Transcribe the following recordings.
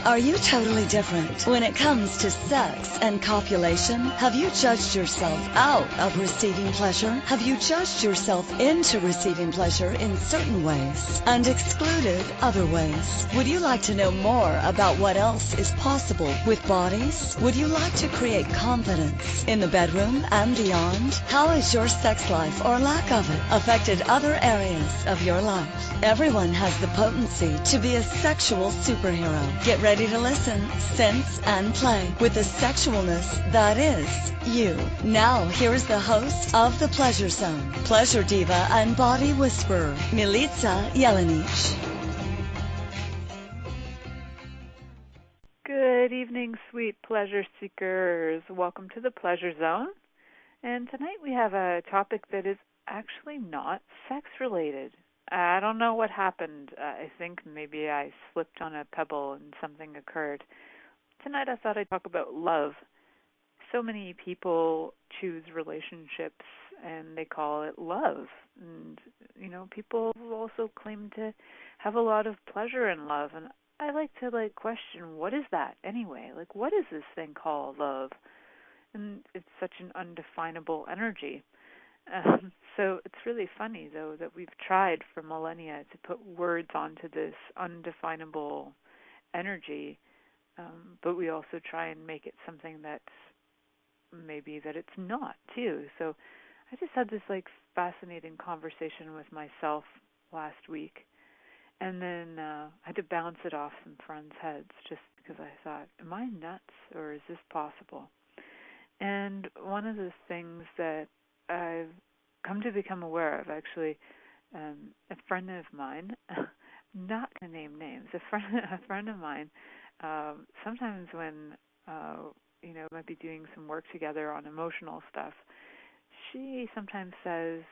Are you totally different when it comes to sex and copulation? Have you judged yourself out of receiving pleasure? Have you judged yourself into receiving pleasure in certain ways and excluded other ways? Would you like to know more about what else is possible with bodies? Would you like to create confidence in the bedroom and beyond? How has your sex life or lack of it affected other areas of your life? Everyone has the potency to be a sexual superhero. Get ready to listen, sense, and play with the sexualness that is you. Now, here is the host of The Pleasure Zone, pleasure diva and body whisperer, Milica Jelenic. Good evening, sweet pleasure seekers. Welcome to The Pleasure Zone. And tonight we have a topic that is actually not sex-related. I don't know what happened. I think maybe I slipped on a pebble and something occurred. Tonight I thought I'd talk about love. So many people choose relationships and they call it love. And, people also claim to have a lot of pleasure in love. And I like to, question, what is that anyway? What is this thing called love? And it's such an undefinable energy. So it's really funny, though, that we've tried for millennia to put words onto this undefinable energy, but we also try and make it something that's maybe that it's not, too. So I just had this, fascinating conversation with myself last week, and then I had to bounce it off some friends' heads just because I thought, am I nuts, or is this possible? And one of the things that I've come to become aware of, actually, a friend of mine, not going to name names, a friend of mine, sometimes when, might be doing some work together on emotional stuff, she sometimes says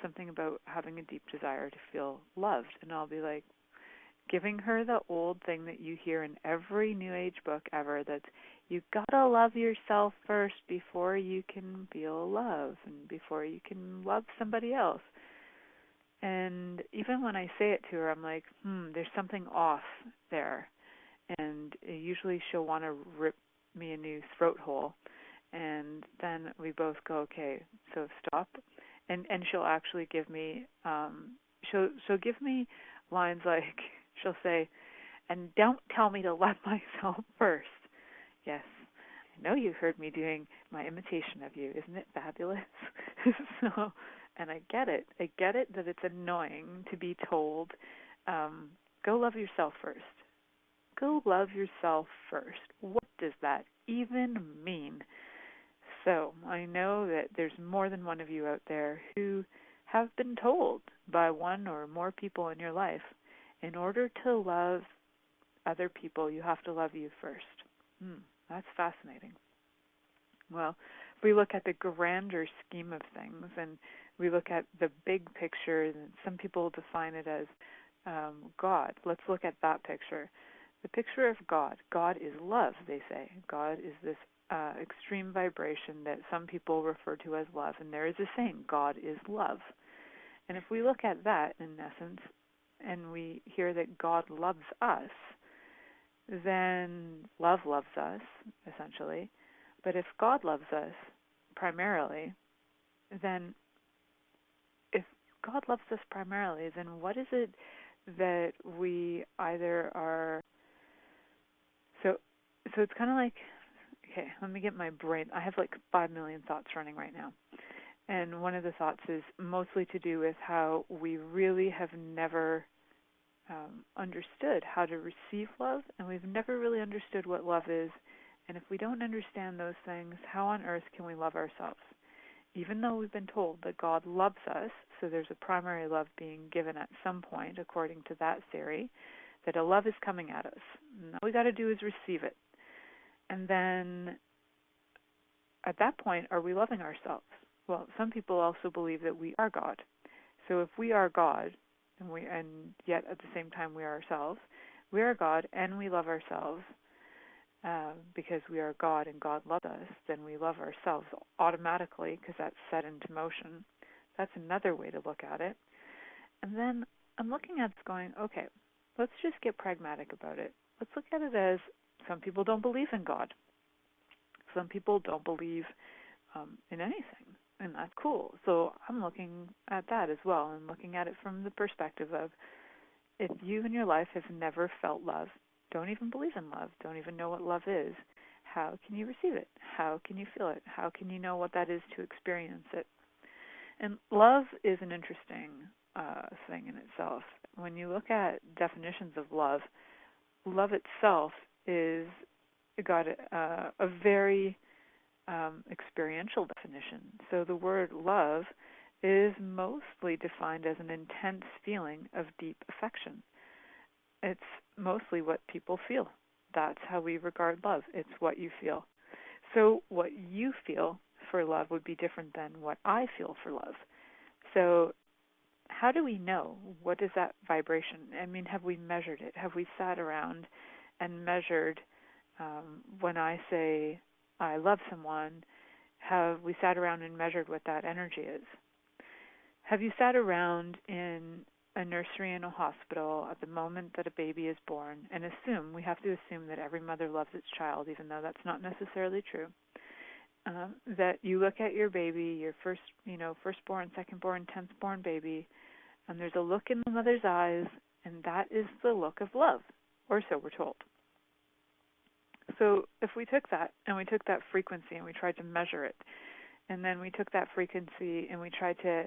something about having a deep desire to feel loved. And I'll be giving her the old thing that you hear in every New Age book ever, that you gotta love yourself first before you can feel love and before you can love somebody else. And even when I say it to her, I'm like, there's something off there. And usually she'll want to rip me a new throat hole. And then we both go, okay, so stop. And she'll actually give me, she'll give me lines like, she'll say, and don't tell me to love myself first. Yes, I know you've heard me doing my imitation of you. Isn't it fabulous? And I get it. I get it that it's annoying to be told, go love yourself first. Go love yourself first. What does that even mean? So I know that there's more than one of you out there who have been told by one or more people in your life, in order to love other people, you have to love you first. That's fascinating. Well, if we look at the grander scheme of things and we look at the big picture, and some people define it as God. Let's look at that picture. The picture of God. God is love, they say. God is this extreme vibration that some people refer to as love, and there is a saying, God is love. And if we look at that, in essence, and we hear that God loves us, then love loves us, essentially. But if God loves us primarily, then if God loves us primarily, then what is it that we either are... So it's kind of like, okay, let me get my brain. I have 5 million thoughts running right now. And one of the thoughts is mostly to do with how we really have never understood how to receive love, and we've never really understood what love is. And if we don't understand those things, how on earth can we love ourselves? Even though we've been told that God loves us, so there's a primary love being given at some point, according to that theory, that a love is coming at us. And all we got to do is receive it. And then at that point, are we loving ourselves? Well, some people also believe that we are God. So if we are God, and yet at the same time we are ourselves, we are God and we love ourselves because we are God and God loves us, then we love ourselves automatically because that's set into motion. That's another way to look at it. And then I'm looking at this going, okay, let's just get pragmatic about it. let's look at it as some people don't believe in God. Some people don't believe in anything, and that's cool. So I'm looking at that as well, and looking at it from the perspective of, if you in your life have never felt love, don't even believe in love, don't even know what love is, how can you receive it? How can you feel it? How can you know what that is to experience it? And love is an interesting thing in itself. When you look at definitions of love, love itself is got a very experiential definition. So the word love is mostly defined as an intense feeling of deep affection. It's mostly what people feel. That's how we regard love. It's what you feel. So what you feel for love would be different than what I feel for love. So how do we know? What is that vibration? I mean, have we measured it? Have we sat around and measured when I say I love someone, have we sat around and measured what that energy is? Have you sat around in a nursery in a hospital at the moment that a baby is born and we have to assume that every mother loves its child, even though that's not necessarily true, that you look at your baby, your firstborn, secondborn, 10th-born baby, and there's a look in the mother's eyes, and that is the look of love, or so we're told. So if we took that and we took that frequency and we tried to measure it, and then we took that frequency and we tried to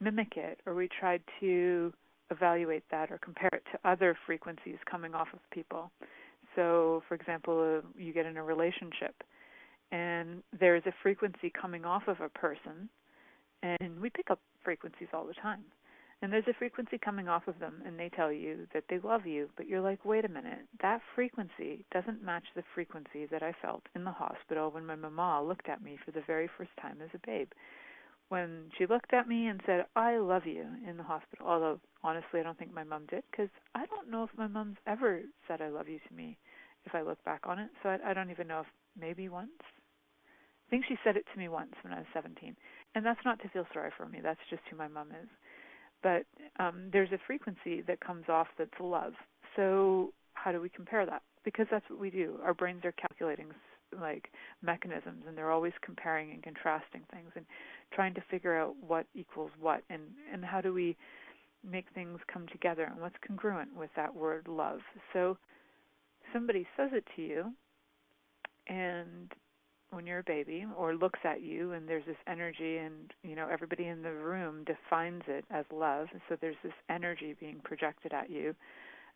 mimic it, or we tried to evaluate that or compare it to other frequencies coming off of people. So, for example, you get in a relationship and there's a frequency coming off of a person, and we pick up frequencies all the time. And there's a frequency coming off of them, and they tell you that they love you, but you're like, wait a minute, that frequency doesn't match the frequency that I felt in the hospital when my mama looked at me for the very first time as a babe. When she looked at me and said, I love you, in the hospital, although honestly I don't think my mom did, because I don't know if my mom's ever said I love you to me if I look back on it, so I don't even know if maybe once. I think she said it to me once when I was 17, and that's not to feel sorry for me, that's just who my mom is. But there's a frequency that comes off that's love. So how do we compare that? Because that's what we do. Our brains are calculating like mechanisms, and they're always comparing and contrasting things and trying to figure out what equals what, and how do we make things come together, and what's congruent with that word love. So somebody says it to you, and when you're a baby, or looks at you, and there's this energy, and everybody in the room defines it as love. So there's this energy being projected at you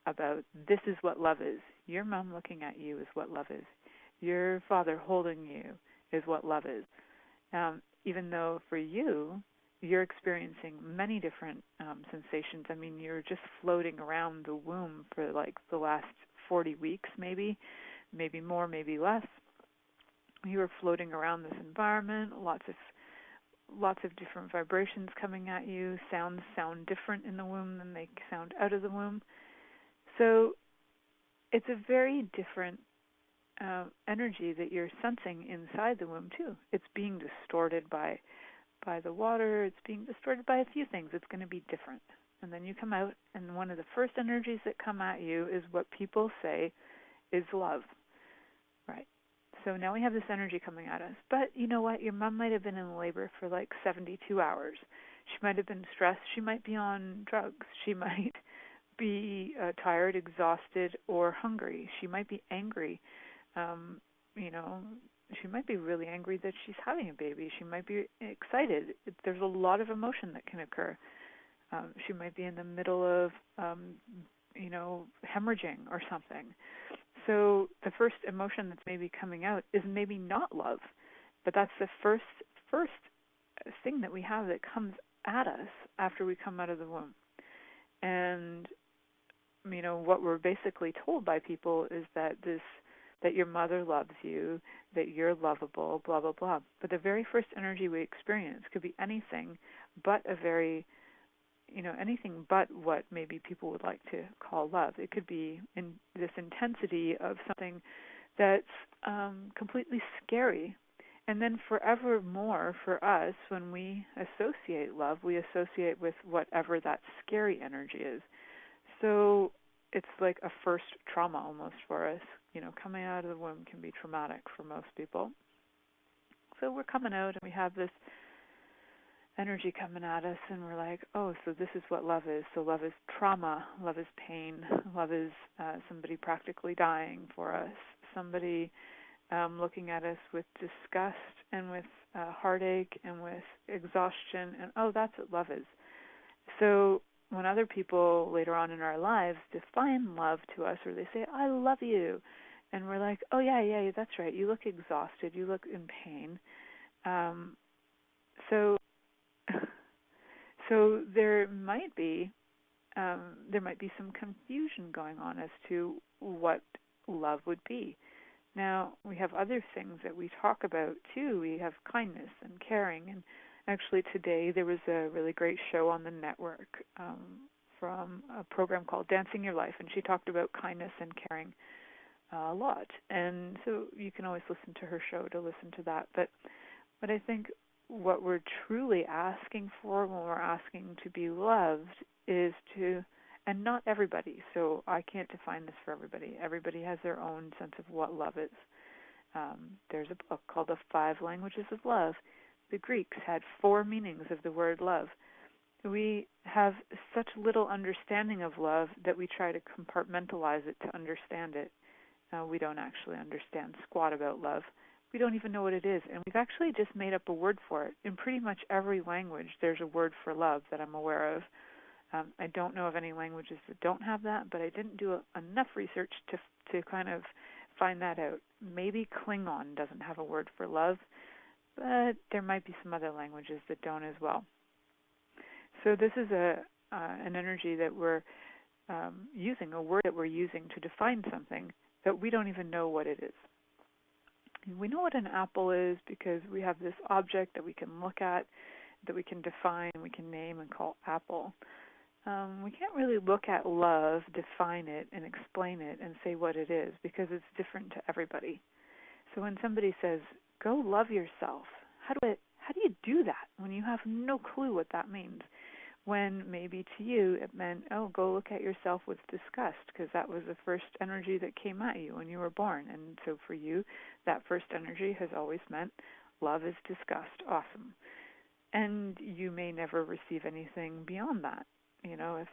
about, this is what love is. Your mom looking at you is what love is. Your father holding you is what love is. Even though for you, you're experiencing many different sensations. I mean, you're just floating around the womb for like the last 40 weeks, maybe more, maybe less. You were floating around this environment, lots of different vibrations coming at you. Sounds sound different in the womb than they sound out of the womb. So it's a very different energy that you're sensing inside the womb too. It's being distorted by the water. It's being distorted by a few things. It's going to be different. And then you come out, and one of the first energies that come at you is what people say is love. Right. So now we have this energy coming at us. But you know what? Your mom might have been in labor for like 72 hours. She might have been stressed. She might be on drugs. She might be tired, exhausted, or hungry. She might be angry. She might be really angry that she's having a baby. She might be excited. There's a lot of emotion that can occur. She might be in the middle of, hemorrhaging or something. So the first emotion that's maybe coming out is maybe not love, but that's the first thing that we have that comes at us after we come out of the womb. And what we're basically told by people is that your mother loves you, that you're lovable, blah blah blah. But the very first energy we experience could be anything but anything but what maybe people would like to call love. It could be in this intensity of something that's completely scary. And then forevermore for us, when we associate love, we associate with whatever that scary energy is. So it's like a first trauma almost for us. Coming out of the womb can be traumatic for most people. So we're coming out and we have this energy coming at us, and we're like, oh, so this is what love is. So love is trauma, love is pain, love is somebody practically dying for us, somebody looking at us with disgust and with heartache and with exhaustion, and oh, that's what love is. So when other people later on in our lives define love to us, or they say, I love you, and we're like, oh, yeah, that's right, you look exhausted, you look in pain. So there might be some confusion going on as to what love would be. Now, we have other things that we talk about too. We have kindness and caring, and actually today there was a really great show on the network from a program called Dancing Your Life, and she talked about kindness and caring a lot. And so you can always listen to her show to listen to that. But I think what we're truly asking for when we're asking to be loved is to, and not everybody, so I can't define this for everybody. Everybody has their own sense of what love is. There's a book called The 5 Languages of Love. The Greeks had 4 meanings of the word love. We have such little understanding of love that we try to compartmentalize it to understand it. We don't actually understand squat about love. We don't even know what it is, and we've actually just made up a word for it. In pretty much every language, there's a word for love that I'm aware of. I don't know of any languages that don't have that, but I didn't do enough research to kind of find that out. Maybe Klingon doesn't have a word for love, but there might be some other languages that don't as well. So this is an energy that we're using, a word that we're using to define something that we don't even know what it is. We know what an apple is because we have this object that we can look at, that we can define, we can name and call apple. We can't really look at love, define it, and explain it and say what it is because it's different to everybody. So when somebody says, go love yourself, how do you do that when you have no clue what that means? When maybe to you it meant, oh, go look at yourself with disgust because that was the first energy that came at you when you were born. And so for you, that first energy has always meant love is disgust. Awesome. And you may never receive anything beyond that. If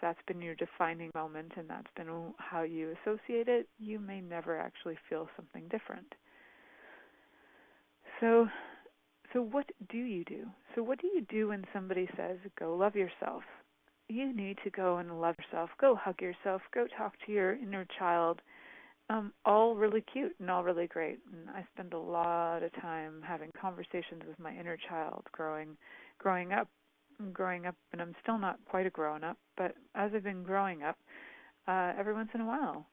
that's been your defining moment and that's been how you associate it, you may never actually feel something different. So what do you do? So what do you do when somebody says, go love yourself? You need to go and love yourself. Go hug yourself. Go talk to your inner child. All really cute and all really great. And I spend a lot of time having conversations with my inner child growing up, and I'm still not quite a grown-up, but as I've been growing up, every once in a while,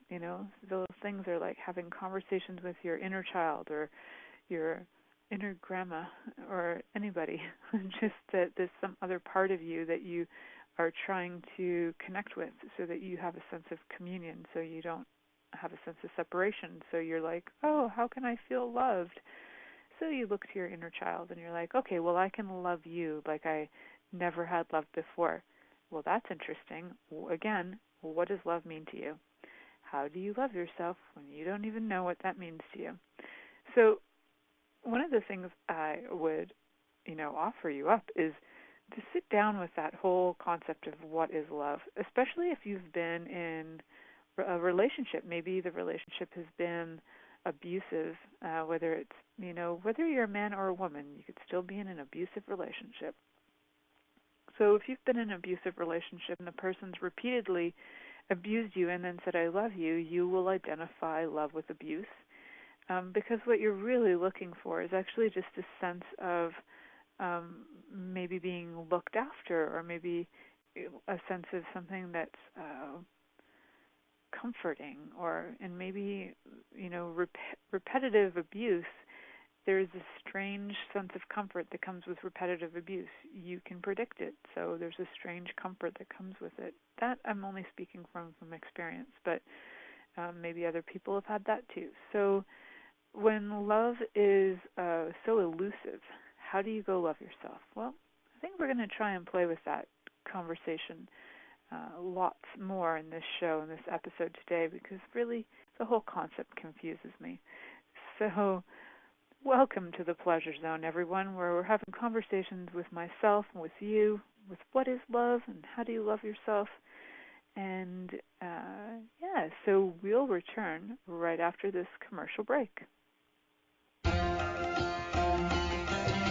those things are like having conversations with your inner child or your inner grandma or anybody, just that there's some other part of you that you are trying to connect with so that you have a sense of communion, so you don't have a sense of separation. So you're like, oh, how can I feel loved? So you look to your inner child and you're like, okay, well, I can love you like I never had love before. Well, that's interesting. Again, what does love mean to you? How do you love yourself when you don't even know what that means to you? So one of the things I would, offer you up is to sit down with that whole concept of what is love, especially if you've been in a relationship. Maybe the relationship has been abusive, whether it's, whether you're a man or a woman, you could still be in an abusive relationship. So if you've been in an abusive relationship and the person's repeatedly abused you and then said, I love you, you will identify love with abuse. Because what you're really looking for is actually just a sense of maybe being looked after, or maybe a sense of something that's comforting, and maybe, repetitive abuse. There's a strange sense of comfort that comes with repetitive abuse. You can predict it, so there's a strange comfort that comes with it. That I'm only speaking from experience, but maybe other people have had that too. So when love is so elusive, how do you go love yourself? Well, I think we're going to try and play with that conversation lots more in this show, in this episode today, because really the whole concept confuses me. So welcome to the Pleasure Zone, everyone, where we're having conversations with myself and with you, with what is love and how do you love yourself. And so we'll return right after this commercial break.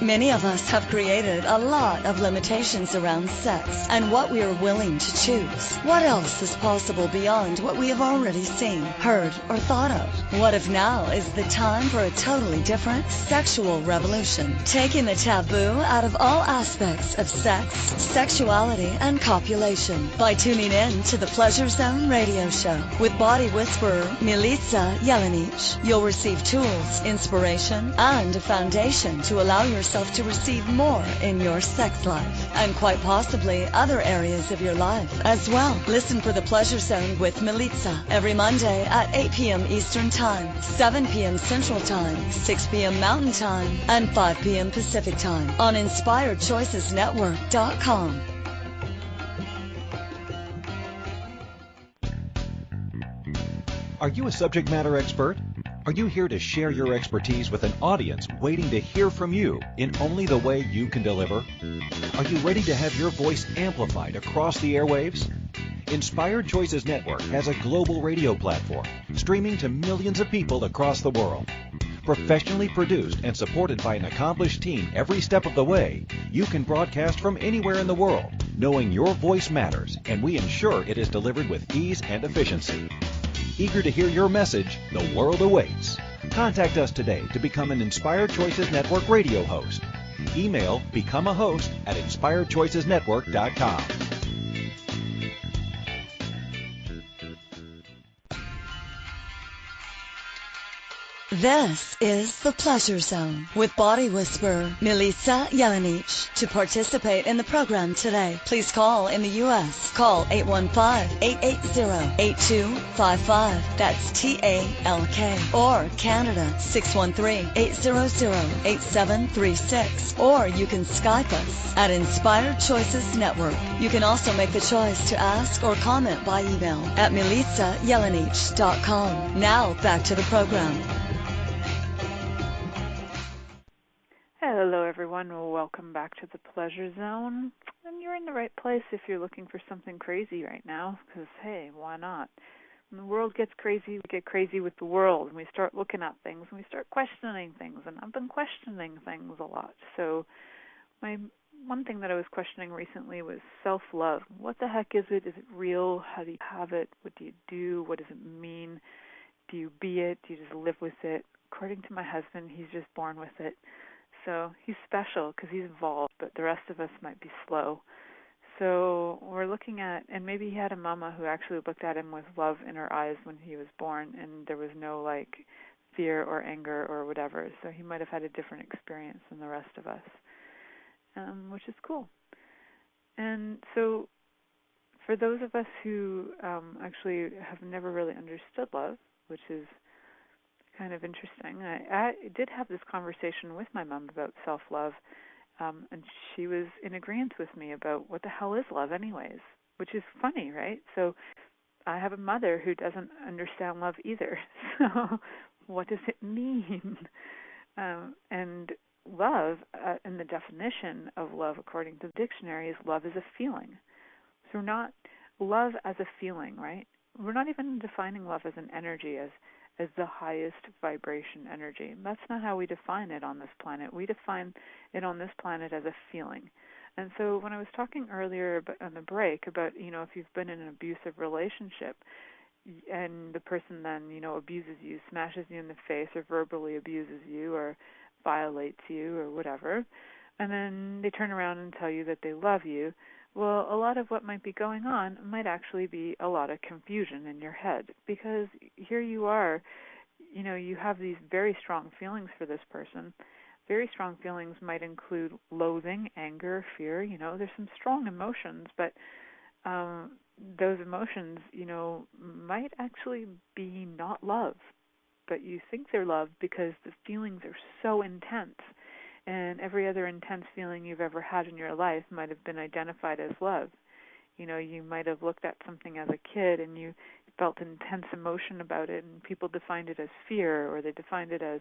Many of us have created a lot of limitations around sex and what we are willing to choose. What else is possible beyond what we have already seen, heard, or thought of? What if now is the time for a totally different sexual revolution, taking the taboo out of all aspects of sex, sexuality, and copulation by tuning in to the Pleasure Zone radio show with body whisperer Milica Jelenic. You'll receive tools, inspiration, and a foundation to allow yourself to receive more in your sex life and quite possibly other areas of your life as well. Listen for the Pleasure Zone with Milica every Monday at 8 p.m. Eastern Time, 7 p.m. Central Time, 6 p.m. Mountain Time, and 5 p.m. Pacific Time on InspiredChoicesNetwork.com. Are you a subject matter expert? Are you here to share your expertise with an audience waiting to hear from you in only the way you can deliver? Are you ready to have your voice amplified across the airwaves? Inspired Choices Network has a global radio platform streaming to millions of people across the world. Professionally produced and supported by an accomplished team every step of the way, you can broadcast from anywhere in the world, knowing your voice matters, and we ensure it is delivered with ease and efficiency. Eager to hear your message, the world awaits. Contact us today to become an Inspired Choices Network radio host. Email becomeahost@inspiredchoicesnetwork.com. This is the Pleasure Zone with body whisperer Milica Jelenic. To participate in the program today, please call in the U.S. Call 815-880-8255. That's TALK. Or Canada 613-800-8736. Or you can Skype us at Inspired Choices Network. You can also make the choice to ask or comment by email at milicajelenic.com. Now back to the program. Hello, everyone. Welcome back to the Pleasure Zone. And you're in the right place if you're looking for something crazy right now, because, hey, why not? When the world gets crazy, we get crazy with the world, and we start looking at things, and we start questioning things, and I've been questioning things a lot. So one thing that I was questioning recently was self-love. What the heck is it? Is it real? How do you have it? What do you do? What does it mean? Do you be it? Do you just live with it? According to my husband, he's just born with it. So he's special because he's evolved, but the rest of us might be slow. So we're looking at, and maybe he had a mama who actually looked at him with love in her eyes when he was born, and there was no fear or anger or whatever. So he might have had a different experience than the rest of us, which is cool. And so for those of us who actually have never really understood love, which is kind of interesting. I did have this conversation with my mom about self-love, and she was in agreement with me about what the hell is love anyways, which is funny, right? So I have a mother who doesn't understand love either. So what does it mean? And love, in the definition of love according to the dictionary, is love is a feeling. So we're not love as a feeling, right? We're not even defining love as an energy, as the highest vibration energy. That's not how we define it on this planet. We define it on this planet as a feeling. And so when I was talking earlier on the break about, if you've been in an abusive relationship and the person then, abuses you, smashes you in the face or verbally abuses you or violates you or whatever, and then they turn around and tell you that they love you, well, a lot of what might be going on might actually be a lot of confusion in your head, because here you are, you have these very strong feelings for this person. Very strong feelings might include loathing, anger, fear. There's some strong emotions, but those emotions, might actually be not love. But you think they're love because the feelings are so intense. And every other intense feeling you've ever had in your life might have been identified as love. You might have looked at something as a kid and you felt intense emotion about it, and people defined it as fear, or they defined it as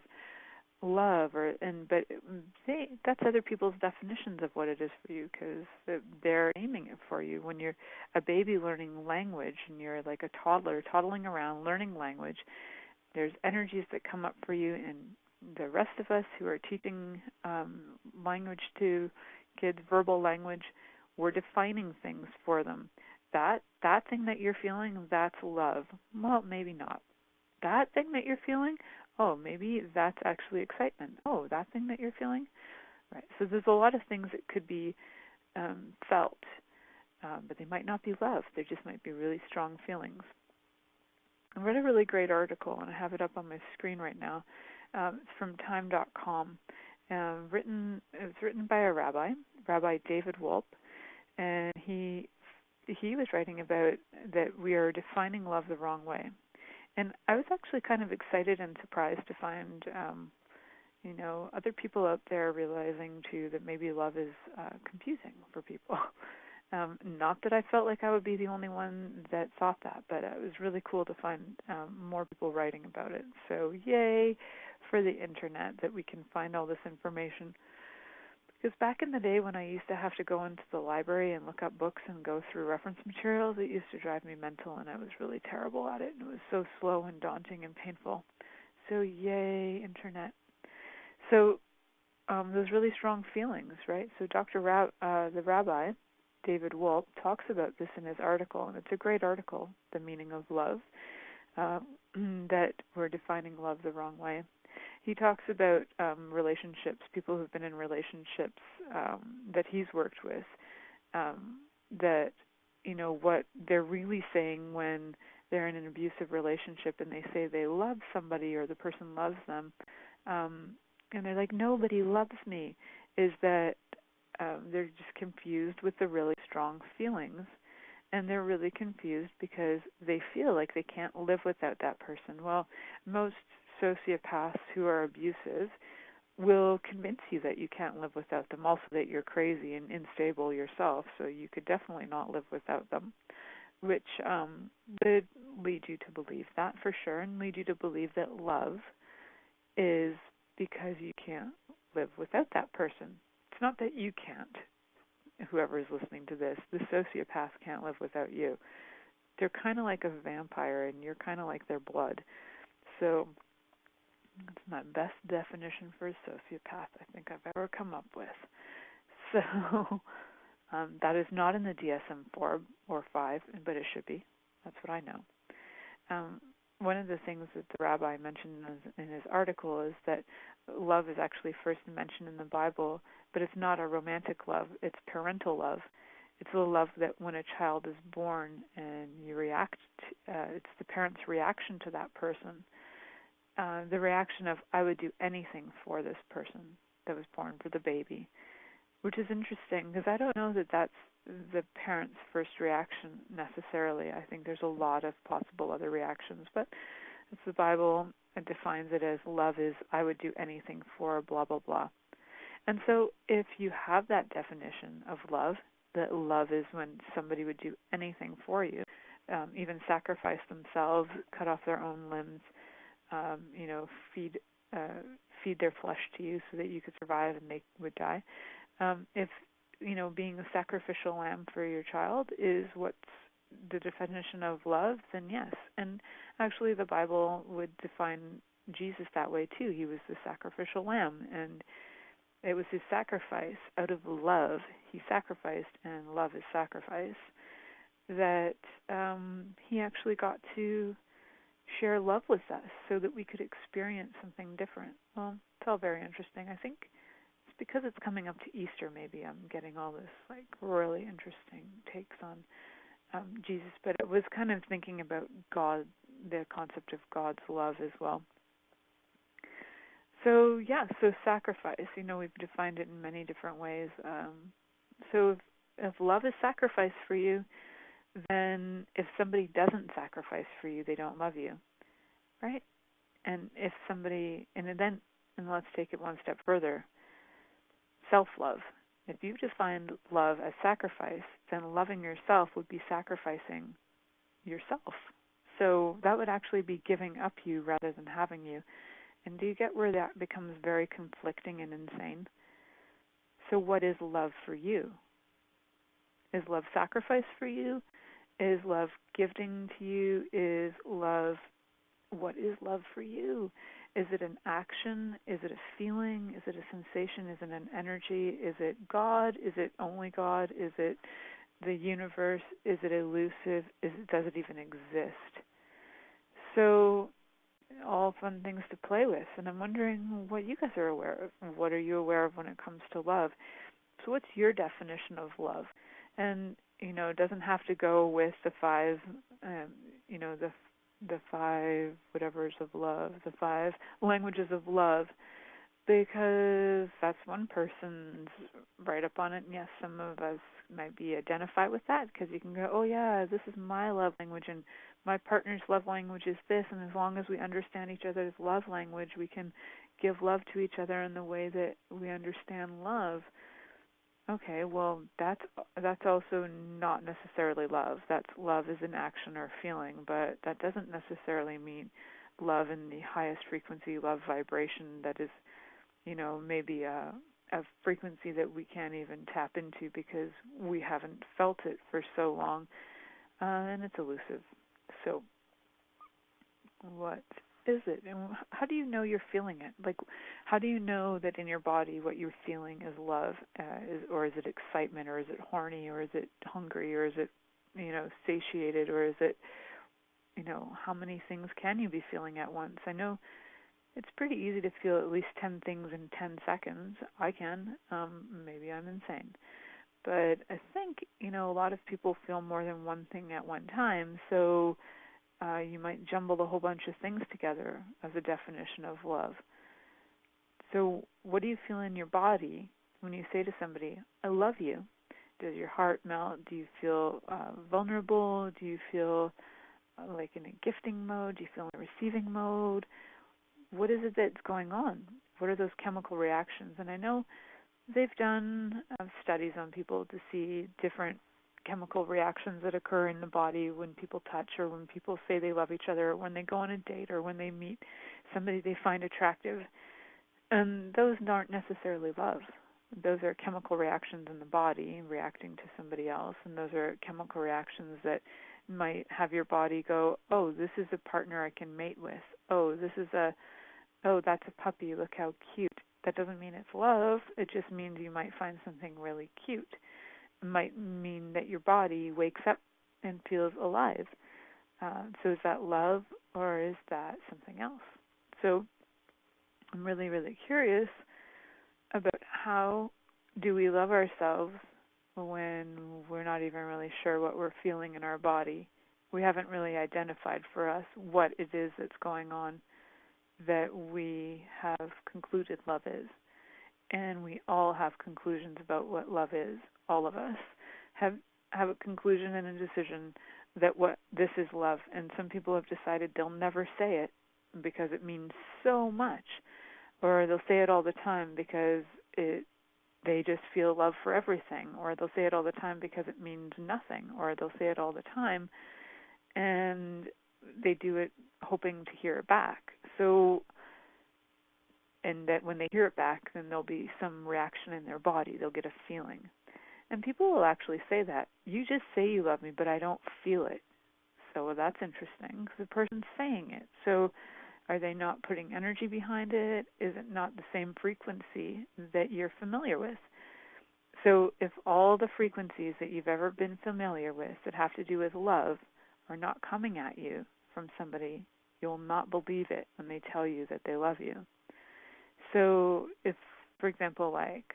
love, but that's other people's definitions of what it is for you, because they're aiming it for you. When you're a baby learning language and you're like a toddler toddling around learning language, there's energies that come up for you, and the rest of us who are teaching language to kids, verbal language, we're defining things for them. That thing that you're feeling, that's love. Well, maybe not. That thing that you're feeling, oh, maybe that's actually excitement. Oh, that thing that you're feeling? Right. So there's a lot of things that could be felt, but they might not be love. They just might be really strong feelings. I read a really great article, and I have it up on my screen right now. It's from time.com. It was written by a rabbi, Rabbi David Wolpe, and he was writing about that we are defining love the wrong way. And I was actually kind of excited and surprised to find, other people out there realizing, too, that maybe love is confusing for people. Not that I felt like I would be the only one that thought that, but it was really cool to find more people writing about it. So yay for the Internet that we can find all this information. Because back in the day when I used to have to go into the library and look up books and go through reference materials, it used to drive me mental, and I was really terrible at it. It was so slow and daunting and painful. So yay, Internet. So those really strong feelings, right? So the rabbi, David Wolpe, talks about this in his article, and it's a great article, The Meaning of Love, that we're defining love the wrong way. He talks about relationships, people who've been in relationships that he's worked with, that, what they're really saying when they're in an abusive relationship and they say they love somebody or the person loves them, and they're like, nobody loves me, is that they're just confused with the really strong feelings, and they're really confused because they feel like they can't live without that person. Well, most sociopaths who are abusive will convince you that you can't live without them, also that you're crazy and unstable yourself, so you could definitely not live without them, which would lead you to believe that for sure, and lead you to believe that love is because you can't live without that person. It's not that you can't. Whoever is listening to this, the sociopath can't live without you. They're kind of like a vampire, and you're kind of like their blood. So that's my best definition for a sociopath I think I've ever come up with. So that is not in the DSM-4 or 5, but it should be. That's what I know. One of the things that the rabbi mentioned in his article is that love is actually first mentioned in the Bible, but it's not a romantic love. It's parental love. It's the love that when a child is born and you react, it's the parent's reaction to that person. The reaction of, I would do anything for this person that was born, for the baby, which is interesting because I don't know that that's the parent's first reaction necessarily. I think there's a lot of possible other reactions, but it's the Bible. It defines it as love is, I would do anything for blah, blah, blah. And so if you have that definition of love, that love is when somebody would do anything for you, even sacrifice themselves, cut off their own limbs, feed their flesh to you so that you could survive and they would die. If being a sacrificial lamb for your child is what's the definition of love, then yes. And actually the Bible would define Jesus that way too. He was the sacrificial lamb, and it was his sacrifice out of love. He sacrificed, and love is sacrifice, that he actually got to share love with us so that we could experience something different. Well, it's all very interesting. I think it's because it's coming up to Easter, maybe I'm getting all this like really interesting takes on Jesus, but I was kind of thinking about God, the concept of God's love as well. So sacrifice, we've defined it in many different ways. So if love is sacrifice for you, then if somebody doesn't sacrifice for you, they don't love you, right? And if somebody, and let's take it one step further, self-love. If you define love as sacrifice, then loving yourself would be sacrificing yourself. So that would actually be giving up you rather than having you. And do you get where that becomes very conflicting and insane? So what is love for you? Is love sacrifice for you? Is love gifting to you? What is love for you? Is it an action? Is it a feeling? Is it a sensation? Is it an energy? Is it God? Is it only God? Is it the universe? Is it elusive? Does it even exist? So all fun things to play with. And I'm wondering what you guys are aware of. What are you aware of when it comes to love? So what's your definition of love? And, it doesn't have to go with the five, the five whatevers of love, the five languages of love, because that's one person's right up on it. And yes, some of us might be identify with that because you can go, oh yeah, this is my love language and my partner's love language is this, and as long as we understand each other's love language, we can give love to each other in the way that we understand love. Okay, well, that's also not necessarily love. That's love is an action or feeling, but that doesn't necessarily mean love in the highest frequency, love vibration that is, maybe a frequency that we can't even tap into because we haven't felt it for so long, and it's elusive. So what is it? And how do you know you're feeling it? Like, how do you know that in your body what you're feeling is love? Or is it excitement? Or is it horny? Or is it hungry? Or is it, satiated? Or is it, how many things can you be feeling at once? I know it's pretty easy to feel at least 10 things in 10 seconds. I can. Maybe I'm insane. But I think, a lot of people feel more than one thing at one time. So you might jumble a whole bunch of things together as a definition of love. So what do you feel in your body when you say to somebody, I love you? Does your heart melt? Do you feel vulnerable? Do you feel like in a gifting mode? Do you feel in a receiving mode? What is it that's going on? What are those chemical reactions? And I know they've done studies on people to see different chemical reactions that occur in the body when people touch or when people say they love each other or when they go on a date or when they meet somebody they find attractive. And those aren't necessarily love. Those are chemical reactions in the body reacting to somebody else, and those are chemical reactions that might have your body go, oh, this is a partner I can mate with. Oh, that's a puppy, look how cute. That doesn't mean it's love. It just means you might find something really cute. It might mean that your body wakes up and feels alive. So is that love or is that something else? So I'm really, really curious about how do we love ourselves when we're not even really sure what we're feeling in our body. We haven't really identified for us what it is that's going on that we have concluded love is. And we all have conclusions about what love is. All of us have a conclusion and a decision that what this is love. And some people have decided they'll never say it because it means so much. Or they'll say it all the time because they just feel love for everything. Or they'll say it all the time because it means nothing. Or they'll say it all the time and they do it hoping to hear it back. So, and that when they hear it back, then there'll be some reaction in their body. They'll get a feeling. And people will actually say that. You just say you love me, but I don't feel it. So that's interesting because the person's saying it. So are they not putting energy behind it? Is it not the same frequency that you're familiar with? So if all the frequencies that you've ever been familiar with that have to do with love are not coming at you from somebody, you'll not believe it when they tell you that they love you. So if, for example, like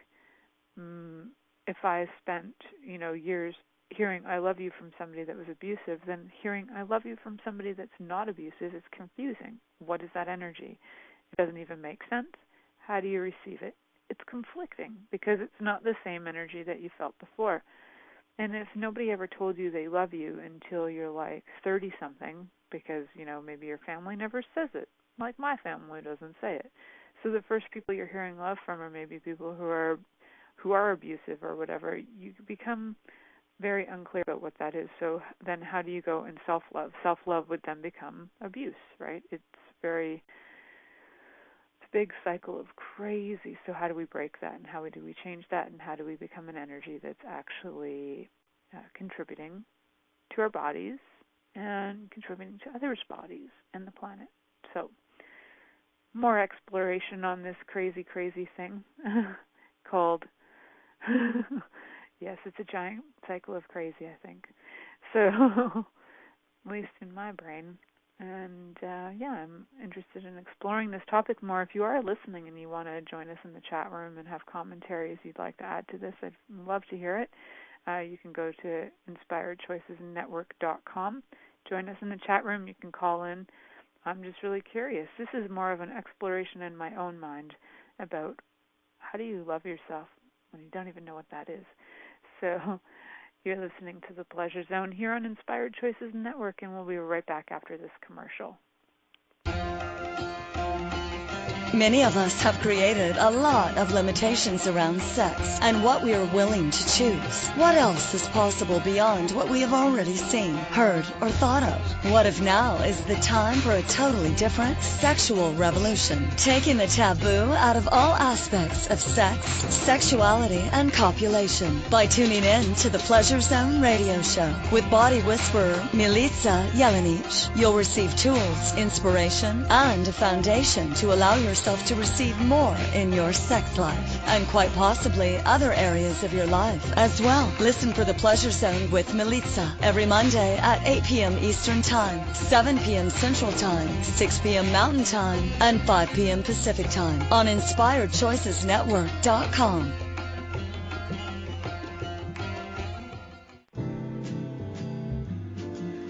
if I spent, years hearing I love you from somebody that was abusive, then hearing I love you from somebody that's not abusive is confusing. What is that energy? It doesn't even make sense. How do you receive it? It's conflicting because it's not the same energy that you felt before. And if nobody ever told you they love you until you're like 30-something, because, maybe your family never says it, like my family doesn't say it. So the first people you're hearing love from are maybe people who are abusive or whatever. You become very unclear about what that is. So then how do you go in self-love? Self-love would then become abuse, right? It's a big cycle of crazy. So how do we break that, and how do we change that, and how do we become an energy that's actually contributing to our bodies and contributing to others' bodies and the planet? So more exploration on this crazy, crazy thing called, yes, it's a giant cycle of crazy, I think. So, at least in my brain. And, I'm interested in exploring this topic more. If you are listening and you want to join us in the chat room and have commentaries you'd like to add to this, I'd love to hear it. You can go to inspiredchoicesnetwork.com. Join us in the chat room. You can call in. I'm just really curious. This is more of an exploration in my own mind about how do you love yourself when you don't even know what that is. So you're listening to The Pleasure Zone here on Inspired Choices Network, and we'll be right back after this commercial. Many of us have created a lot of limitations around sex and what we are willing to choose. What else is possible beyond what we have already seen, heard, or thought of? What if now is the time for a totally different sexual revolution, taking the taboo out of all aspects of sex, sexuality, and copulation by tuning in to the Pleasure Zone radio show with body whisperer Milica Jelenic. You'll receive tools, inspiration, and a foundation to allow yourself to receive more in your sex life and quite possibly other areas of your life as well. Listen for the Pleasure Zone with Milica every Monday at 8 p.m. Eastern Time, 7 p.m. Central Time, 6 p.m. Mountain Time, and 5 p.m. Pacific Time on InspiredChoicesNetwork.com.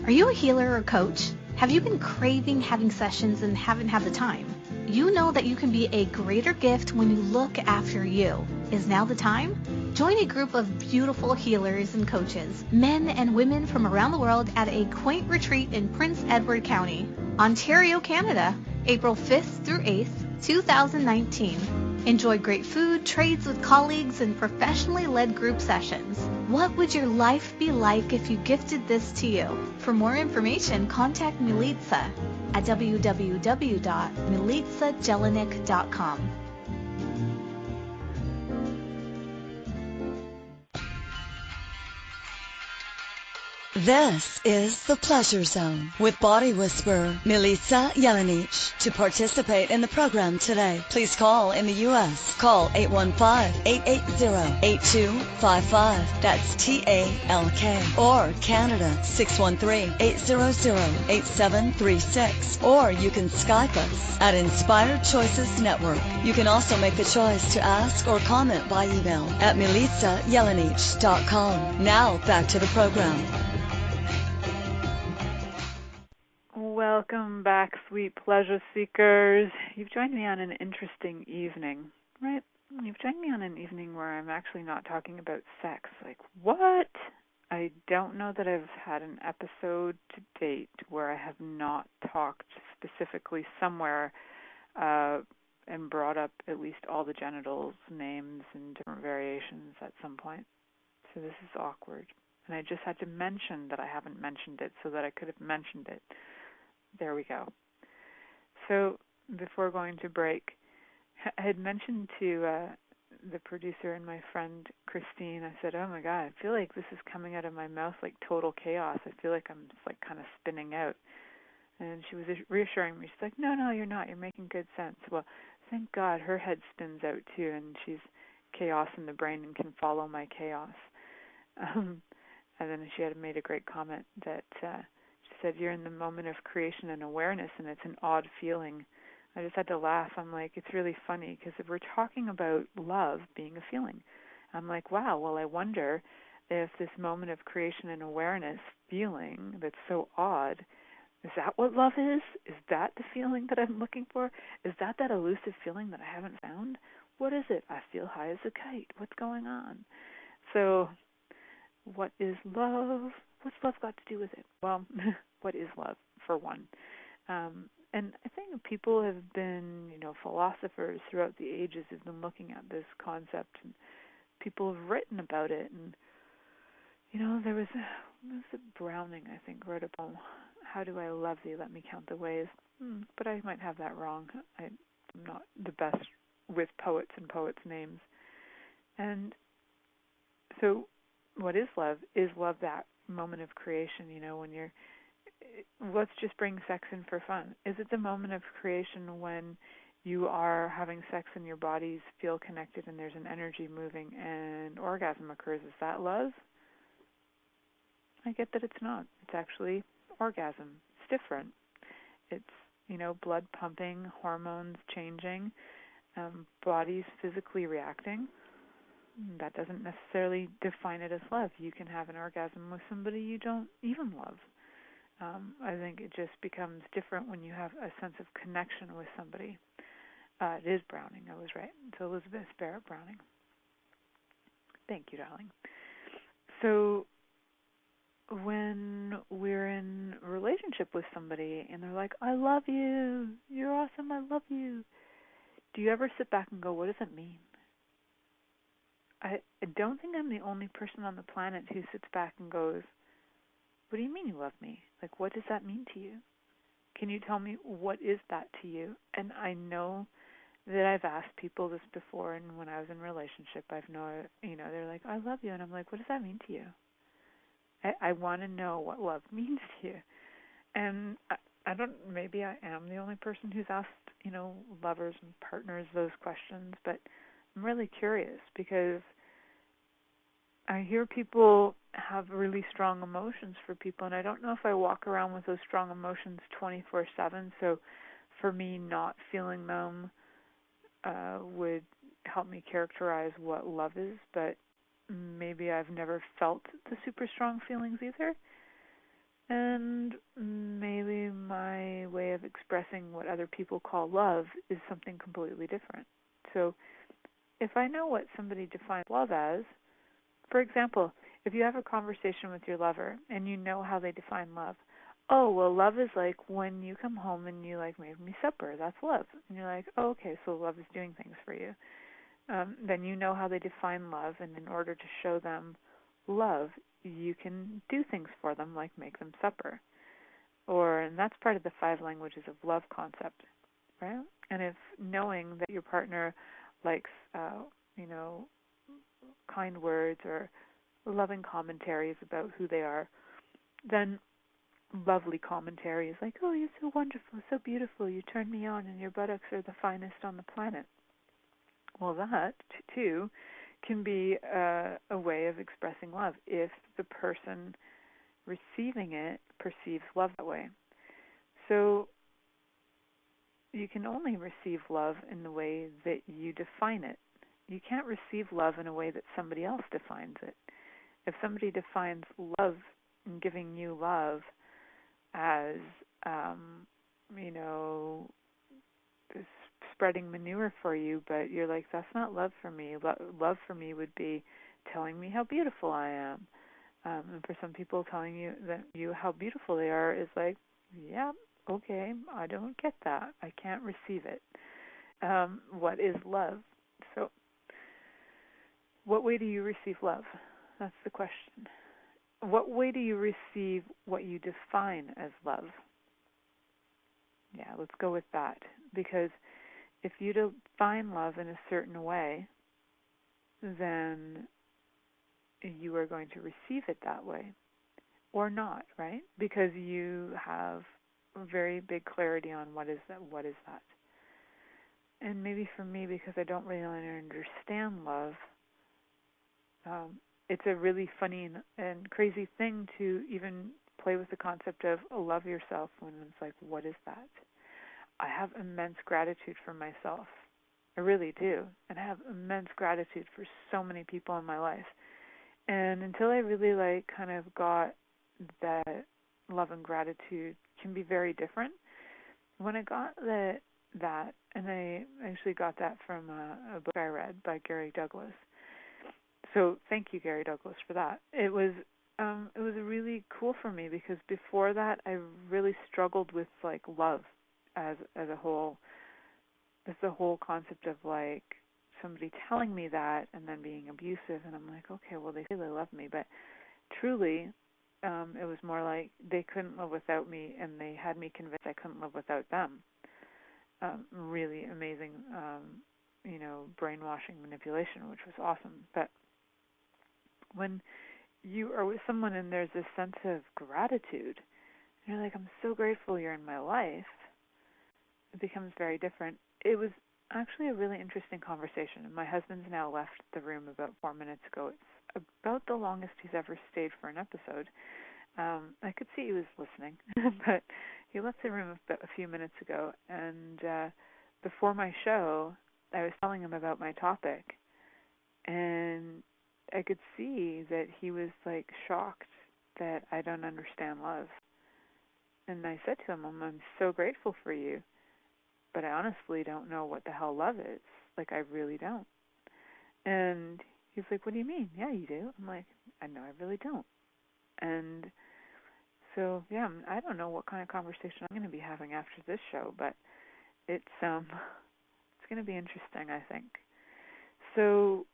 Are you a healer or coach? Have you been craving having sessions and haven't had the time? You know that you can be a greater gift when you look after you. Is now the time? Join a group of beautiful healers and coaches, men and women from around the world at a quaint retreat in Prince Edward County, Ontario, Canada, April 5th through 8th, 2019. Enjoy great food, trades with colleagues, and professionally led group sessions. What would your life be like if you gifted this to you? For more information, contact Milica at www.milicajelenic.com. This is The Pleasure Zone with body whisperer Milica Jelenic. To participate in the program today, please call in the U.S. Call 815-880-8255. That's TALK. Or Canada, 613-800-8736. Or you can Skype us at Inspired Choices Network. You can also make the choice to ask or comment by email at milicajelenic.com. Now back to the program. Welcome back, sweet pleasure seekers. You've joined me on an interesting evening, right? You've joined me on an evening where I'm actually not talking about sex. Like, what? I don't know that I've had an episode to date where I have not talked specifically somewhere and brought up at least all the genitals, names, and different variations at some point. So this is awkward. And I just had to mention that I haven't mentioned it so that I could have mentioned it. There we go. So before going to break, I had mentioned to the producer and my friend Christine, I said, oh my God, I feel like this is coming out of my mouth like total chaos. I feel like I'm just like kind of spinning out. And she was reassuring me. She's like, no, you're not. You're making good sense. Well, thank God her head spins out too, and she's chaos in the brain and can follow my chaos. And then she had made a great comment that she said, you're in the moment of creation and awareness, and it's an odd feeling. I just had to laugh. I'm like, it's really funny, because if we're talking about love being a feeling, I'm like, wow, well, I wonder if this moment of creation and awareness feeling that's so odd, is that what love is? Is that the feeling that I'm looking for? Is that elusive feeling that I haven't found? What is it? I feel high as a kite. What's going on? So what is love? What's love got to do with it? Well, what is love, for one? And I think people have been, philosophers throughout the ages have been looking at this concept, and people have written about it. And, There was Browning, I think, wrote a poem, "How do I love thee? Let me count the ways." But I might have that wrong. I'm not the best with poets and poets' names. And so what is love? Is love that moment of creation, when let's just bring sex in for fun. Is it the moment of creation when you are having sex and your bodies feel connected and there's an energy moving and orgasm occurs? Is that love? I get that it's not. It's actually orgasm. It's different. It's, blood pumping, hormones changing, bodies physically reacting. That doesn't necessarily define it as love. You can have an orgasm with somebody you don't even love. I think it just becomes different when you have a sense of connection with somebody. It is Browning. I was right. It's Elizabeth Barrett Browning. Thank you, darling. So when we're in a relationship with somebody and they're like, "I love you, you're awesome, I love you," do you ever sit back and go, what does it mean? I don't think I'm the only person on the planet who sits back and goes, what do you mean you love me? Like, what does that mean to you? Can you tell me what is that to you? And I know that I've asked people this before, and when I was in a relationship, they're like, "I love you," and I'm like, what does that mean to you? I want to know what love means to you. And maybe I am the only person who's asked, lovers and partners those questions, but I'm really curious because I hear people have really strong emotions for people, and I don't know if I walk around with those strong emotions 24/7, so for me not feeling them would help me characterize what love is, but maybe I've never felt the super strong feelings either. And maybe my way of expressing what other people call love is something completely different. So if I know what somebody defines love as, for example, if you have a conversation with your lover and you know how they define love, oh, well, love is like when you come home and you made me supper. That's love. And you're like, oh, okay, so love is doing things for you. Then you know how they define love, and in order to show them love, you can do things for them, like make them supper. And that's part of the 5 languages of love concept, right? And if knowing that your partner likes, kind words or loving commentaries about who they are, then lovely commentaries like, "Oh, you're so wonderful, so beautiful, you turn me on, and your buttocks are the finest on the planet." Well, that, too, can be a way of expressing love if the person receiving it perceives love that way. So you can only receive love in the way that you define it. You can't receive love in a way that somebody else defines it. If somebody defines love and giving you love as, spreading manure for you, but you're like, that's not love for me. Love for me would be telling me how beautiful I am. And for some people, telling you how beautiful they are is like, yeah, okay, I don't get that. I can't receive it. What is love? So what way do you receive love? That's the question. What way do you receive what you define as love? Yeah, let's go with that. Because if you define love in a certain way, then you are going to receive it that way. Or not, right? Because you have a very big clarity on what is that. And maybe for me, because I don't really understand love, it's a really funny and crazy thing to even play with the concept of love yourself when it's like, what is that? I have immense gratitude for myself. I really do. And I have immense gratitude for so many people in my life. And until I really kind of got that love and gratitude can be very different. When I got that, and I actually got that from a book I read by Gary Douglas. So thank you, Gary Douglas, for that. It was really cool for me because before that, I really struggled with love as a whole. It's the whole concept of somebody telling me that and then being abusive, and I'm like, okay, well, they say they love me, but truly, it was more like they couldn't live without me, and they had me convinced I couldn't live without them. Really amazing, brainwashing manipulation, which was awesome. But when you are with someone and there's this sense of gratitude, and you're like, I'm so grateful you're in my life, it becomes very different. It was actually a really interesting conversation. My husband's now left the room about 4 minutes ago. It's about the longest he's ever stayed for an episode. I could see he was listening, but he left the room about a few minutes ago. And before my show, I was telling him about my topic, and I could see that he was like shocked that I don't understand love. And I said to him, I'm so grateful for you, but I honestly don't know what the hell love is. Like, I really don't. And he's like, what do you mean? Yeah, you do. I'm like, I know I really don't. And so, yeah, I don't know what kind of conversation I'm going to be having after this show, but it's going to be interesting, I think. So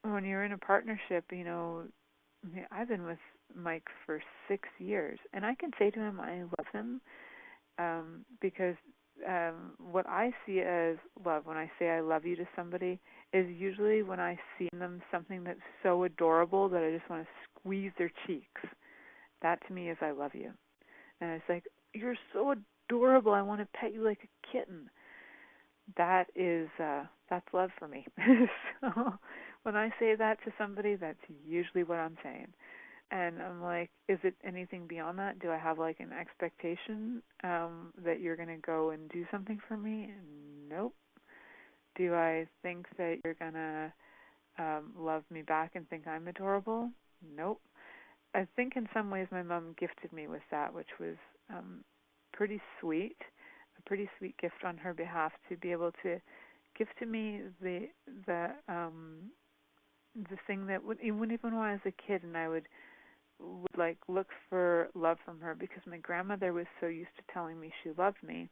when you're in a partnership, I've been with Mike for 6 years, and I can say to him I love him because what I see as love, when I say I love you to somebody, is usually when I see in them something that's so adorable that I just want to squeeze their cheeks. That to me is I love you. And it's like, you're so adorable, I want to pet you like a kitten. That's love for me. So when I say that to somebody, that's usually what I'm saying. And I'm like, is it anything beyond that? Do I have like an expectation that you're going to go and do something for me? Nope. Do I think that you're going to love me back and think I'm adorable? Nope. I think in some ways my mom gifted me with that, which was pretty sweet, a pretty sweet gift on her behalf to be able to give to me the thing that even when I was a kid and I would like look for love from her, because my grandmother was so used to telling me she loved me.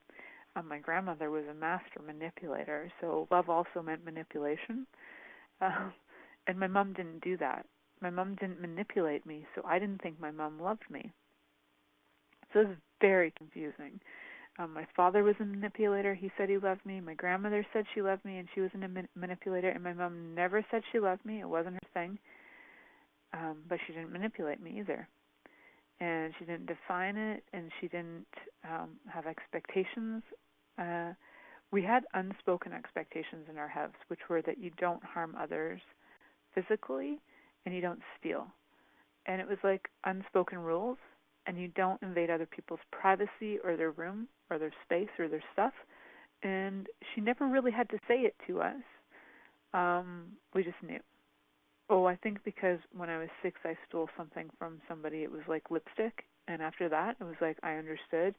My grandmother was a master manipulator, so love also meant manipulation. And my mom didn't do that. My mom didn't manipulate me, so I didn't think my mom loved me. So it was very confusing. My father was a manipulator. He said he loved me. My grandmother said she loved me, and she was a manipulator. And my mom never said she loved me. It wasn't her thing. But she didn't manipulate me either. And she didn't define it, and she didn't have expectations. We had unspoken expectations in our house, which were that you don't harm others physically and you don't steal. And it was like unspoken rules, and you don't invade other people's privacy or their room or their space or their stuff. And she never really had to say it to us. We just knew. Oh, I think because when I was 6, I stole something from somebody. It was like lipstick. And after that, it was like I understood.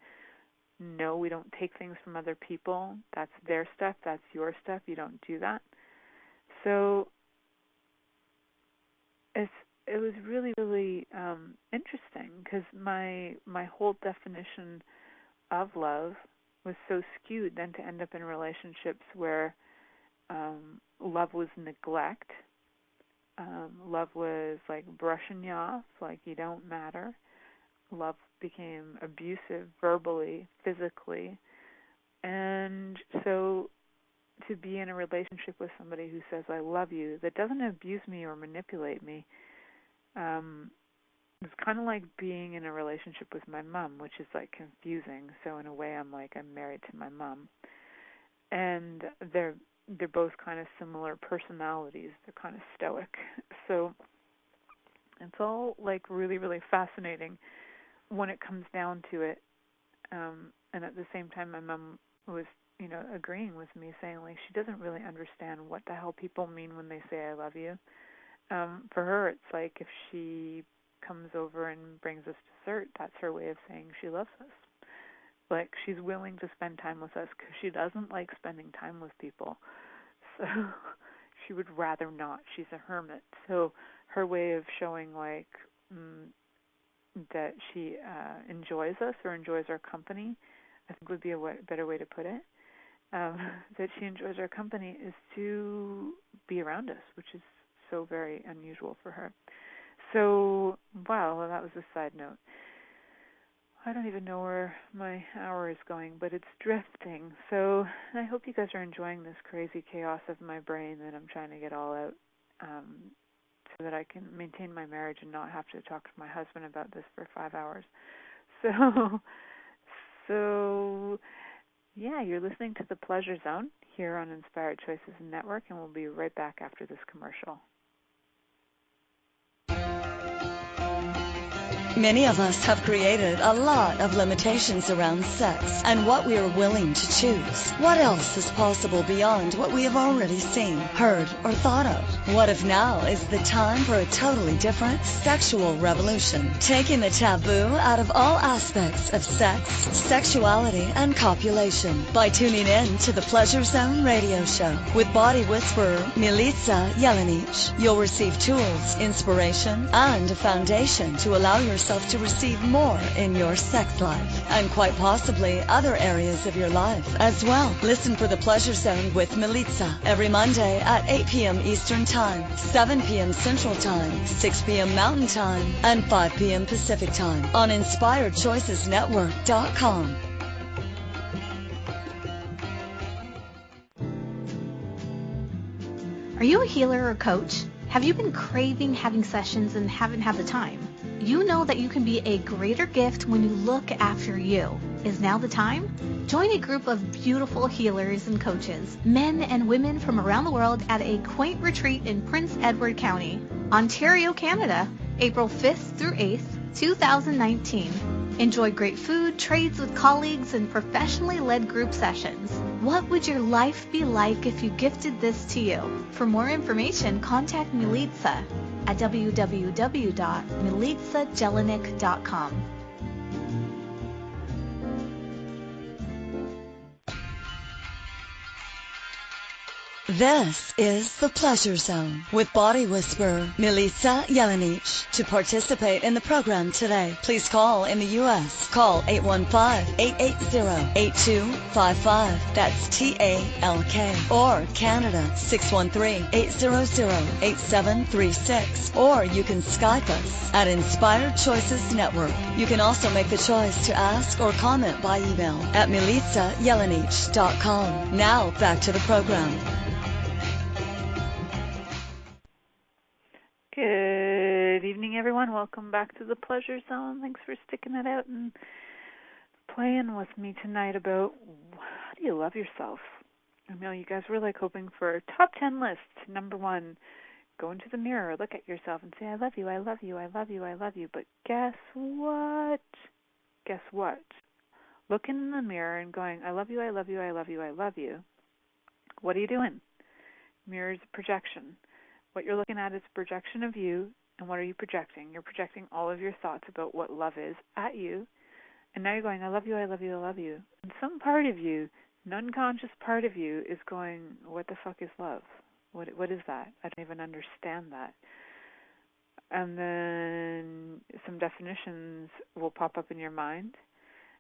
No, we don't take things from other people. That's their stuff. That's your stuff. You don't do that. So it was really, really interesting, because my whole definition of love was so skewed then to end up in relationships where love was neglect. Love was like brushing you off, like you don't matter. Love became abusive verbally, physically. And so to be in a relationship with somebody who says, I love you, that doesn't abuse me or manipulate me, it's kind of like being in a relationship with my mom, which is like confusing. So in a way, I'm married to my mom. And they're both kind of similar personalities. They're kind of stoic. So it's all like really, really fascinating when it comes down to it. And at the same time, my mom was, agreeing with me, saying like she doesn't really understand what the hell people mean when they say I love you. For her, it's like if she comes over and brings us dessert, that's her way of saying she loves us. Like, she's willing to spend time with us because she doesn't like spending time with people. So she would rather not. She's a hermit. So her way of showing, like, that she enjoys us or enjoys our company, I think would be a better way to put it, that she enjoys our company is to be around us, which is so very unusual for her. So, wow, well, that was a side note. I don't even know where my hour is going, but it's drifting. So I hope you guys are enjoying this crazy chaos of my brain that I'm trying to get all out, so that I can maintain my marriage and not have to talk to my husband about this for 5 hours. So yeah, you're listening to The Pleasure Zone here on Inspired Choices Network, and we'll be right back after this commercial. Many of us have created a lot of limitations around sex and what we are willing to choose. What else is possible beyond what we have already seen, heard, or thought of? What if now is the time for a totally different sexual revolution, taking the taboo out of all aspects of sex, sexuality, and copulation by tuning in to the Pleasure Zone radio show with body whisperer Milica Jelenic. You'll receive tools, inspiration, and a foundation to allow yourself to receive more in your sex life and quite possibly other areas of your life as well. Listen for The Pleasure Zone with Milica every Monday at 8 p.m. Eastern Time, 7 p.m. Central Time, 6 p.m. Mountain Time, and 5 p.m. Pacific Time on InspiredChoicesNetwork.com. Are you a healer or coach? Have you been craving having sessions and haven't had the time? You know that you can be a greater gift when you look after you. Is now the time? Join a group of beautiful healers and coaches, men and women from around the world at a quaint retreat in Prince Edward County, Ontario, Canada, April 5th through 8th, 2019. Enjoy great food, trades with colleagues, and professionally led group sessions. What would your life be like if you gifted this to you? For more information, contact Milica at www.milicajelenic.com. This is The Pleasure Zone with body whisperer Milica Jelenic. To participate in the program today, please call in the U.S. Call 815-880-8255. That's TALK. Or Canada, 613-800-8736. Or you can Skype us at Inspired Choices Network. You can also make the choice to ask or comment by email at milicajelenic.com. Now back to the program. Good evening, everyone. Welcome back to the Pleasure Zone. Thanks for sticking it out and playing with me tonight about how do you love yourself. I know you guys were like hoping for a top 10 list. Number 1, go into the mirror, look at yourself and say, I love you, I love you, I love you, I love you. But guess what? Guess what? Looking in the mirror and going, I love you, I love you, I love you, I love you. What are you doing? Mirror is a projection. What you're looking at is a projection of you, and what are you projecting? You're projecting all of your thoughts about what love is at you, and now you're going, I love you, I love you, I love you. And some part of you, an unconscious part of you, is going, what the fuck is love? What is that? I don't even understand that. And then some definitions will pop up in your mind,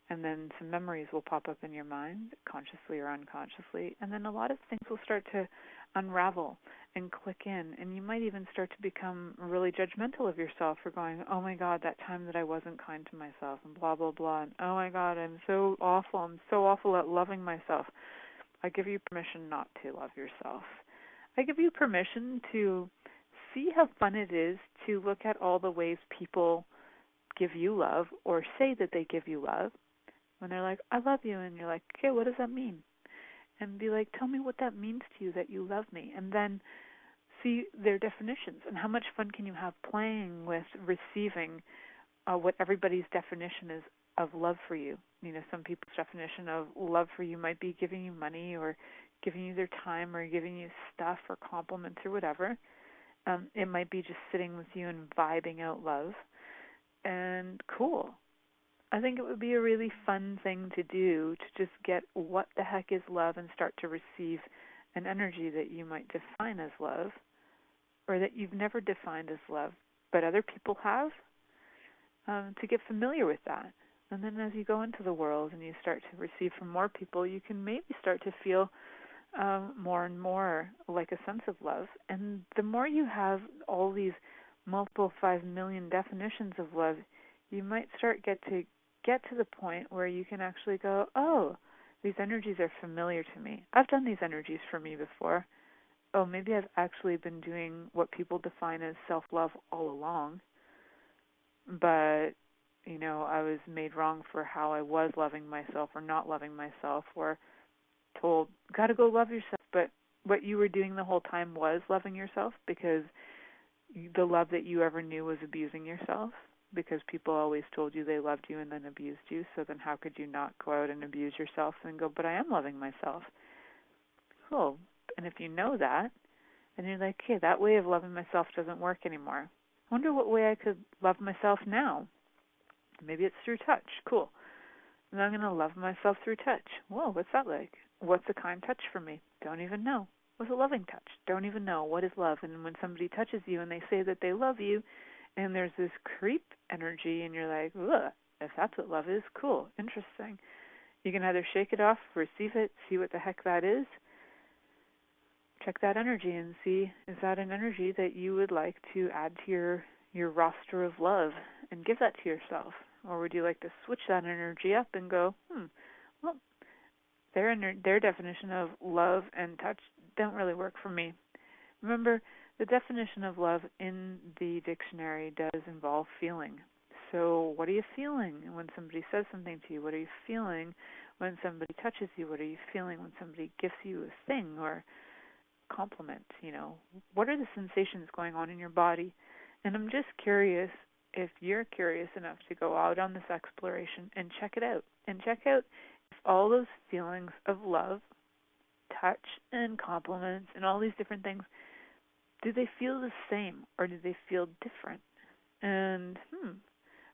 and then some memories will pop up in your mind, consciously or unconsciously, and then a lot of things will start to unravel and click in, and you might even start to become really judgmental of yourself for going, oh my God, that time that I wasn't kind to myself, and blah, blah, blah, and oh my God, I'm so awful at loving myself. I give you permission not to love yourself. I give you permission to see how fun it is to look at all the ways people give you love or say that they give you love. When they're like, I love you, and you're like, okay, what does that mean? And be like, tell me what that means to you that you love me. And then see their definitions and how much fun can you have playing with receiving what everybody's definition is of love for you. You know, some people's definition of love for you might be giving you money or giving you their time or giving you stuff or compliments or whatever. It might be just sitting with you and vibing out love. And cool. I think it would be a really fun thing to do to just get what the heck is love and start to receive an energy that you might define as love or that you've never defined as love, but other people have, to get familiar with that. And then as you go into the world and you start to receive from more people, you can maybe start to feel more and more like a sense of love. And the more you have all these multiple 5 million definitions of love, you might start get to the point where you can actually go, oh, these energies are familiar to me. I've done these energies for me before. Oh, maybe I've actually been doing what people define as self-love all along. But, I was made wrong for how I was loving myself or not loving myself, or told, gotta go love yourself. But what you were doing the whole time was loving yourself, because the love that you ever knew was abusing yourself, because people always told you they loved you and then abused you. So then how could you not go out and abuse yourself and go, but I am loving myself? Cool. And if you know that, and you're like, hey, that way of loving myself doesn't work anymore. I wonder what way I could love myself now. Maybe it's through touch. Cool. And I'm going to love myself through touch. Whoa, what's that like? What's a kind touch for me? Don't even know. What's a loving touch? Don't even know. What is love? And when somebody touches you and they say that they love you, and there's this creep energy, and you're like, ugh, if that's what love is, cool, interesting. You can either shake it off, receive it, see what the heck that is. Check that energy and see, is that an energy that you would like to add to your roster of love and give that to yourself? Or would you like to switch that energy up and go, well, their definition of love and touch don't really work for me. Remember, the definition of love in the dictionary does involve feeling. So what are you feeling when somebody says something to you? What are you feeling when somebody touches you? What are you feeling when somebody gives you a thing or compliment? What are the sensations going on in your body? And I'm just curious if you're curious enough to go out on this exploration and check it out. And check out if all those feelings of love, touch, and compliments and all these different things, do they feel the same or do they feel different? And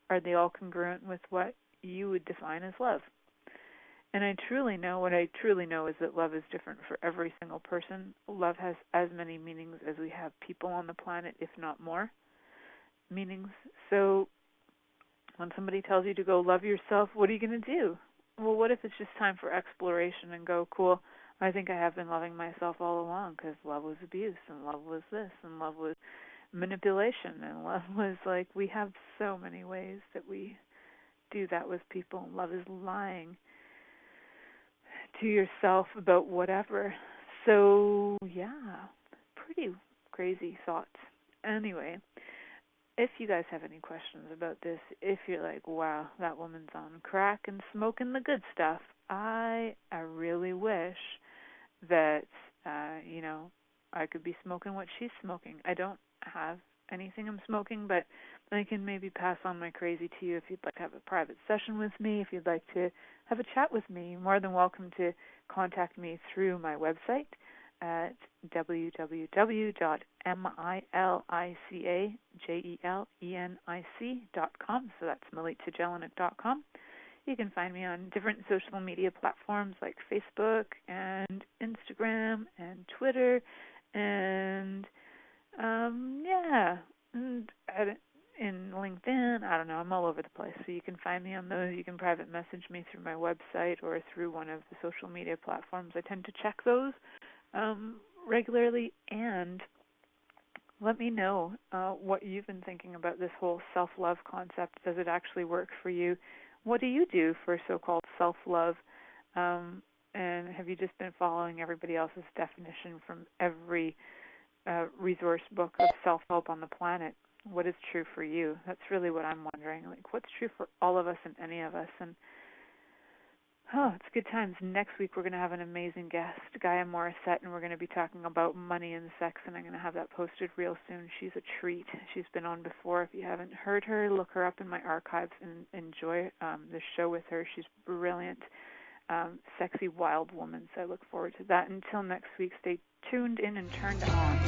are they all congruent with what you would define as love? And what I truly know is that love is different for every single person. Love has as many meanings as we have people on the planet, if not more meanings. So when somebody tells you to go love yourself, what are you going to do? Well, what if it's just time for exploration and go, cool, I think I have been loving myself all along, because love was abuse, and love was this, and love was manipulation, and love was like, we have so many ways that we do that with people. Love is lying to yourself about whatever. So, yeah, pretty crazy thoughts. Anyway, if you guys have any questions about this, if you're like, wow, that woman's on crack and smoking the good stuff, I really wish that, I could be smoking what she's smoking. I don't have anything I'm smoking, but I can maybe pass on my crazy to you if you'd like to have a private session with me, if you'd like to have a chat with me. You're more than welcome to contact me through my website at www.milicajelenic.com. So that's milicajelenic.com. You can find me on different social media platforms like Facebook and Instagram and Twitter and in LinkedIn. I don't know. I'm all over the place. So you can find me on those. You can private message me through my website or through one of the social media platforms. I tend to check those regularly, and let me know what you've been thinking about this whole self-love concept. Does it actually work for you? What do you do for so-called self-love? And have you just been following everybody else's definition from every resource book of self-help on the planet? What is true for you? That's really what I'm wondering. Like, what's true for all of us and any of us? And it's good times. Next week we're going to have an amazing guest, Gaia Morissette, and we're going to be talking about money and sex, and I'm going to have that posted real soon. She's a treat. She's been on before. If you haven't heard her, look her up in my archives and enjoy the show with her. She's brilliant, sexy, wild woman, so I look forward to that. Until next week, stay tuned in and turned on.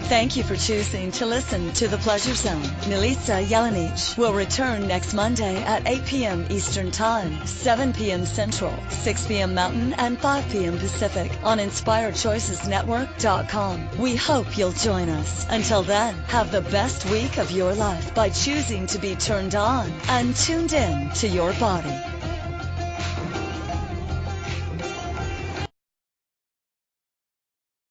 Thank you for choosing to listen to The Pleasure Zone. Milica Jelenic will return next Monday at 8 p.m. Eastern Time, 7 p.m. Central, 6 p.m. Mountain, and 5 p.m. Pacific on InspiredChoicesNetwork.com. We hope you'll join us. Until then, have the best week of your life by choosing to be turned on and tuned in to your body.